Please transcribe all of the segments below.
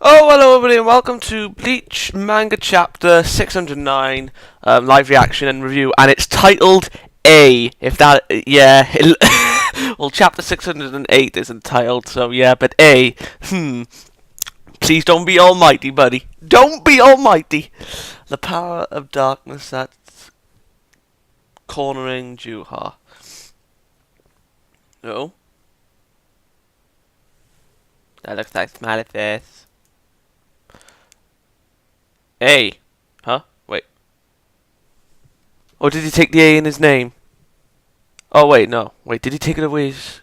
Oh, hello everybody and welcome to Bleach Manga Chapter 609, live reaction and review, and it's titled A, if that, yeah, well Chapter 608 is entitled, so yeah, but A, please don't be almighty, buddy, don't be almighty. The power of darkness that's cornering Juha. No? That looks like smiley face. A. Huh? Wait. Or did he take the A in his name? Oh, wait, no. Wait, did he take it away as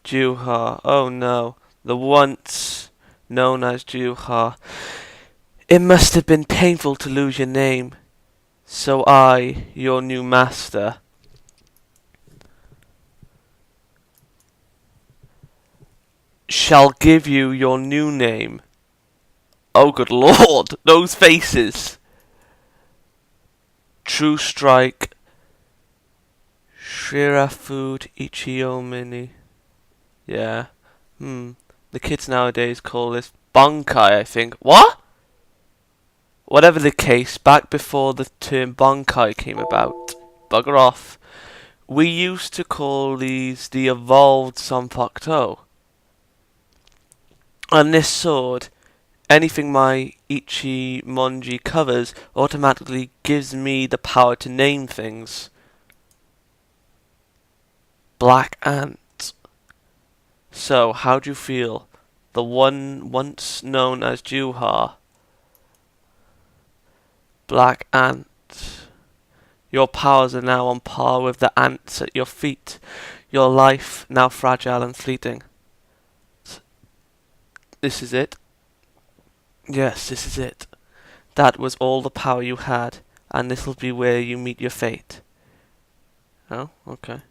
Juha? Oh, no. The once known as Juha. It must have been painful to lose your name. So I, your new master, shall give you your new name. Oh, good lord. Those faces. True Strike. Shirafood Ichiyomini. Yeah. The kids nowadays call this Bankai, I think. What? Whatever the case, back before the term Bankai came about. Bugger off. We used to call these the evolved Sanpakuto. And this sword, anything my Ichimonji covers, automatically gives me the power to name things. Black Ant. So, how do you feel? The one once known as Juha. Black Ant. Your powers are now on par with the ants at your feet. Your life now fragile and fleeting. This is it? Yes, this is it. That was all the power you had, and this'll be where you meet your fate. Oh, okay.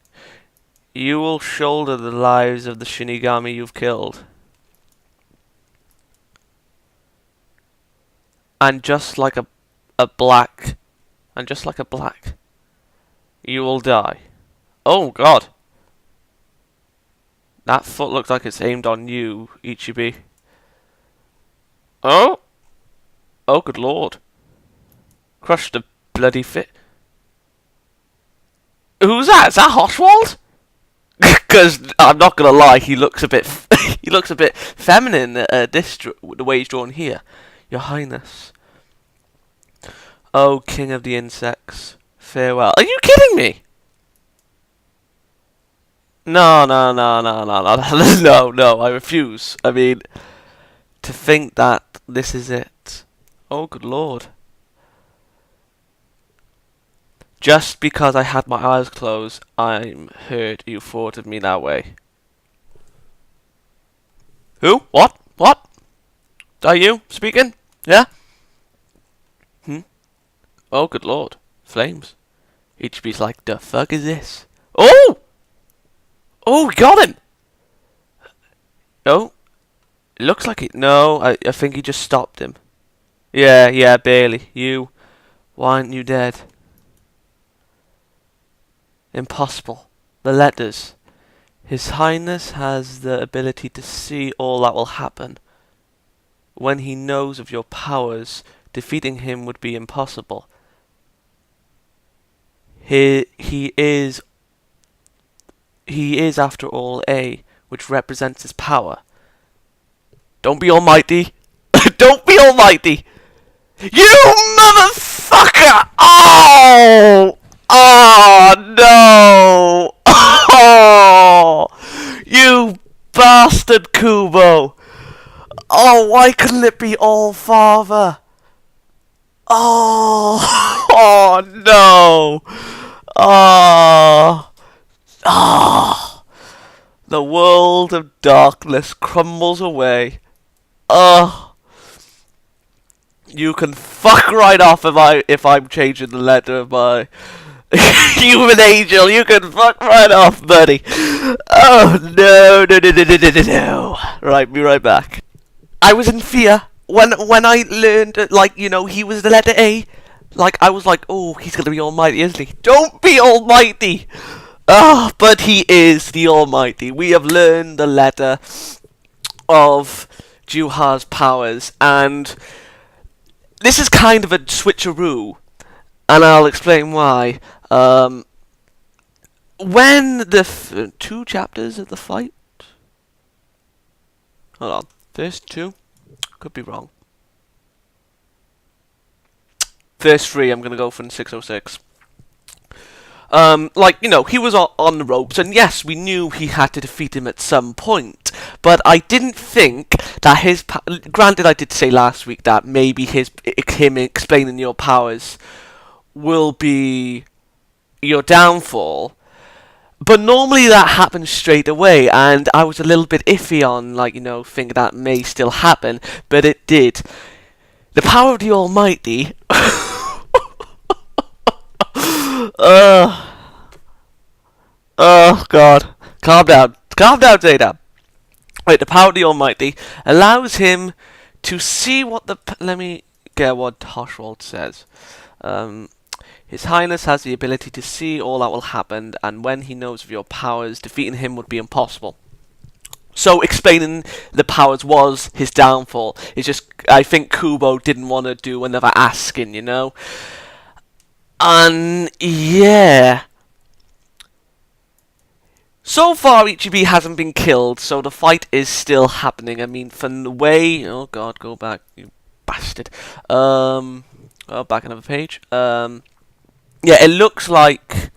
You will shoulder the lives of the Shinigami you've killed. And just like a black, you will die. Oh god. That foot looks like it's aimed on you, Ichibei. Oh? Oh, good lord. Crush the bloody fit. Who's that? Is that Oswald? Because I'm not gonna lie, he looks a bit he looks a bit feminine. The way he's drawn here, Your Highness. Oh, King of the Insects, farewell. Are you kidding me? No, no, no, no, no, no, no, no. I refuse. I mean, to think that this is it. Oh, good lord. Just because I had my eyes closed, I'm hurt you thought of me that way. Who? What? What? Are you speaking? Yeah? Oh, good lord. Flames. HB's like, the fuck is this? Oh! Oh, we got him! Oh. It looks like it. No, I think he just stopped him. Yeah, barely. You. Why aren't you dead? Impossible. The letters. His Highness has the ability to see all that will happen. When he knows of your powers, defeating him would be impossible. He is after all A, which represents his power. Don't be almighty. Don't be almighty. You motherfucker! Oh! Oh no! Oh! You bastard Kubo! Oh, why couldn't it be All Father? Oh! Oh no! Oh! Oh! The world of darkness crumbles away. Oh! You can fuck right off if I'm changing the letter of my human angel. You can fuck right off, buddy. Oh no, no, no, no, no, no, no, no. Right, be right back. I was in fear when I learned that, like, you know, he was the letter A. Like, I was like, oh, he's gonna be almighty, isn't he? Don't be almighty. Ah, but he is the almighty. We have learned the letter of Juha's powers, and this is kind of a switcheroo, and I'll explain why. When the 2 chapters of the fight, hold on, first 2, could be wrong. First 3, I'm gonna go for in 606. Like, you know, he was on the ropes, and yes, we knew he had to defeat him at some point, but I didn't think that his granted, I did say last week that maybe him explaining your powers will be your downfall, but normally that happens straight away, and I was a little bit iffy on, like, you know, thinking that may still happen, but it did. The power of the Almighty. Oh God, calm down, Xaydam. Wait, the power of the Almighty allows him to see what the. Let me get what Hoshwald says. His Highness has the ability to see all that will happen, and when he knows of your powers, defeating him would be impossible. So explaining the powers was his downfall. It's just, I think Kubo didn't want to do another asking, you know? And yeah. So far, Ichibei hasn't been killed, so the fight is still happening. I mean, from the way... Oh God, go back, you bastard. Oh, back another page. Yeah, it looks like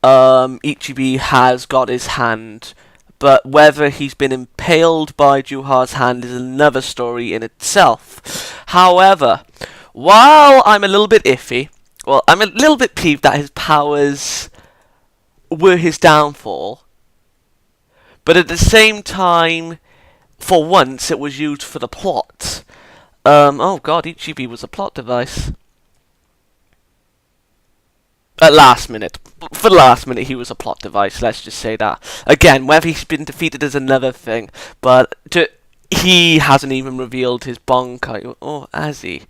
Ichibei has got his hand, but whether he's been impaled by Juha's hand is another story in itself. However, while I'm a little bit iffy, well, I'm a little bit peeved that his powers were his downfall, but at the same time, for once, it was used for the plot. Oh God, Ichibei was a plot device. At last minute. For the last minute, he was a plot device, let's just say that. Again, whether he's been defeated is another thing, but he hasn't even revealed his Bonkai. Oh, has he?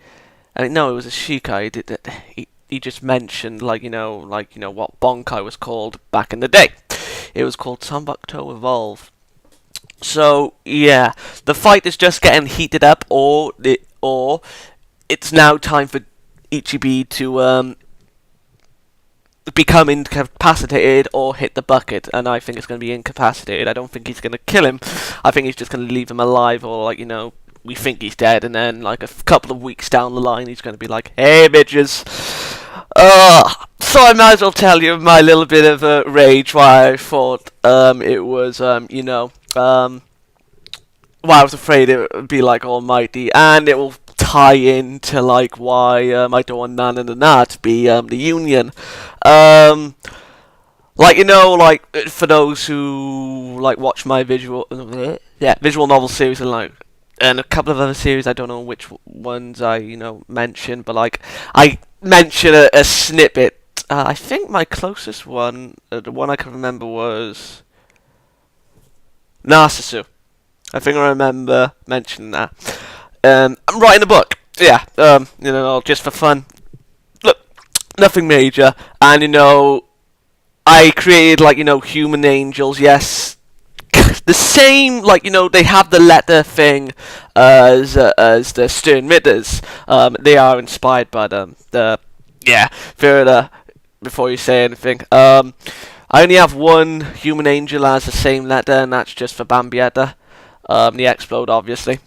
I mean, no, it was a Shikai. He just mentioned, like, you know, what Bonkai was called back in the day. It was called Sanbakuto Evolve. So, yeah, the fight is just getting heated up, or it's now time for Ichibei to, become incapacitated or hit the bucket, and I think it's going to be incapacitated. I don't think he's going to kill him. I think he's just going to leave him alive, or, like, you know, we think he's dead, and then, like, a couple of weeks down the line, he's going to be like, hey, bitches. So I might as well tell you my little bit of a rage why I thought it was, you know, why I was afraid it would be like Almighty, and it will tie into, like, why I don't want Nan and Na to be the Union. Like, you know, like, for those who, like, watch my visual novel series and a couple of other series, I don't know which ones I, you know, mention, but, like, I mention a snippet. I think my closest one, the one I can remember, was Narcissu. I think I remember mentioning that. I'm writing a book. Yeah, you know, just for fun. Look, nothing major. And, you know, I created, like, you know, human angels, yes. The same, like, you know, they have the letter thing as the Stern Ridders. They are inspired by them. Yeah, further, before you say anything. I only have one human angel as the same letter, and that's just for Bambietta. The Explode, obviously.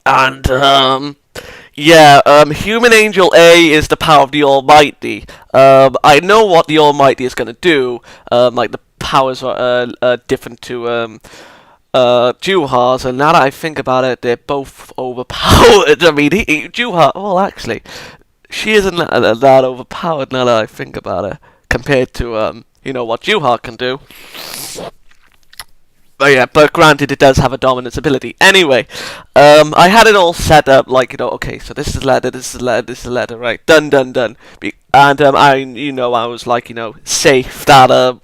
And, yeah, Human Angel A is the power of the Almighty. I know what the Almighty is going to do. Like, the powers are different to Juha's, and now that I think about it, they're both overpowered. I mean, Juha, well, actually, she isn't that overpowered now that I think about it, compared to, you know, what Juha can do. But yeah, but granted, it does have a dominance ability. Anyway, I had it all set up, like, you know, okay, so this is a letter, this is a letter, this is a letter, right, done. And, you know, I was, like, you know, safe that,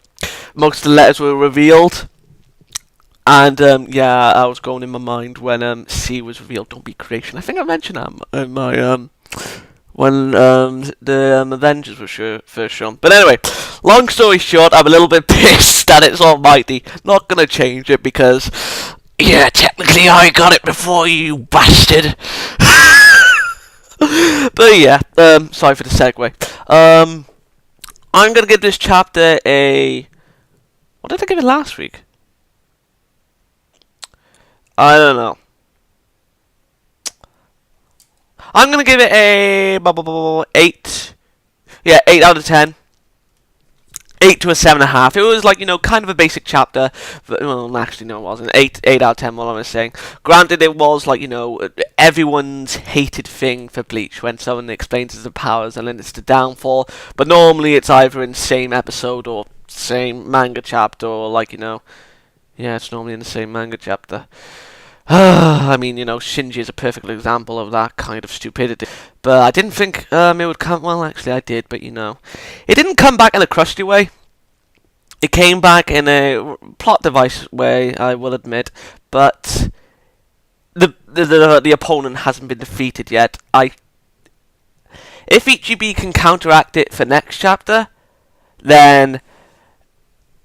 most of the letters were revealed. And, yeah, I was going in my mind when, C was revealed. Don't be creation. I think I mentioned that in my, when the Avengers were first shown. But anyway, long story short, I'm a little bit pissed that it's Almighty. Not gonna change it because Yeah, technically I got it before you, bastard. But yeah, sorry for the segue. I'm gonna give this chapter a... What did I give it last week? I don't know. I'm gonna give it a 8. Yeah, 8 out of 10. 8 to a 7.5. It was like, you know, kind of a basic chapter. But, well, actually, no, it wasn't. 8 out of 10, what I was saying. Granted, it was like, you know, everyone's hated thing for Bleach when someone explains his powers and then it's the downfall. But normally it's either in the same episode or same manga chapter or like, you know, yeah, it's normally in the same manga chapter. I mean, you know, Shinji is a perfect example of that kind of stupidity. But I didn't think it would come... Well, actually, I did, but, you know. It didn't come back in a crusty way. It came back in a plot device way, I will admit. But the opponent hasn't been defeated yet. If Ichibei can counteract it for next chapter, then...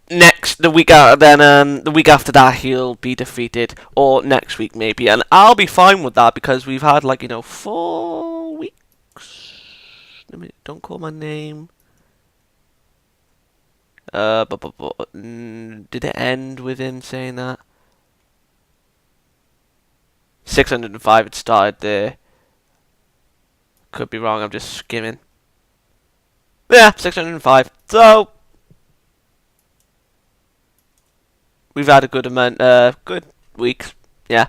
the week after that he'll be defeated, or next week maybe, and I'll be fine with that because we've had like, you know, 4 weeks. Don't call my name. Did it end with him saying that? 605 it started there. Could be wrong, I'm just skimming. Yeah, 605. So we've had a good amount, good weeks, yeah.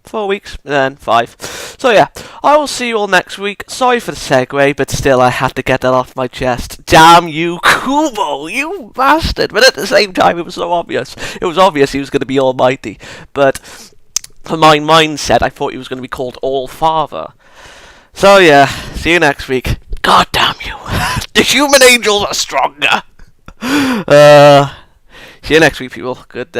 4 weeks, and then 5. So yeah, I will see you all next week. Sorry for the segue, but still I had to get that off my chest. Damn you, Kubo, you bastard! But at the same time, it was so obvious. It was obvious he was going to be almighty. But for my mindset, I thought he was going to be called All-Father. So yeah, see you next week. God damn you. The human angels are stronger. See you next week, people. Good day.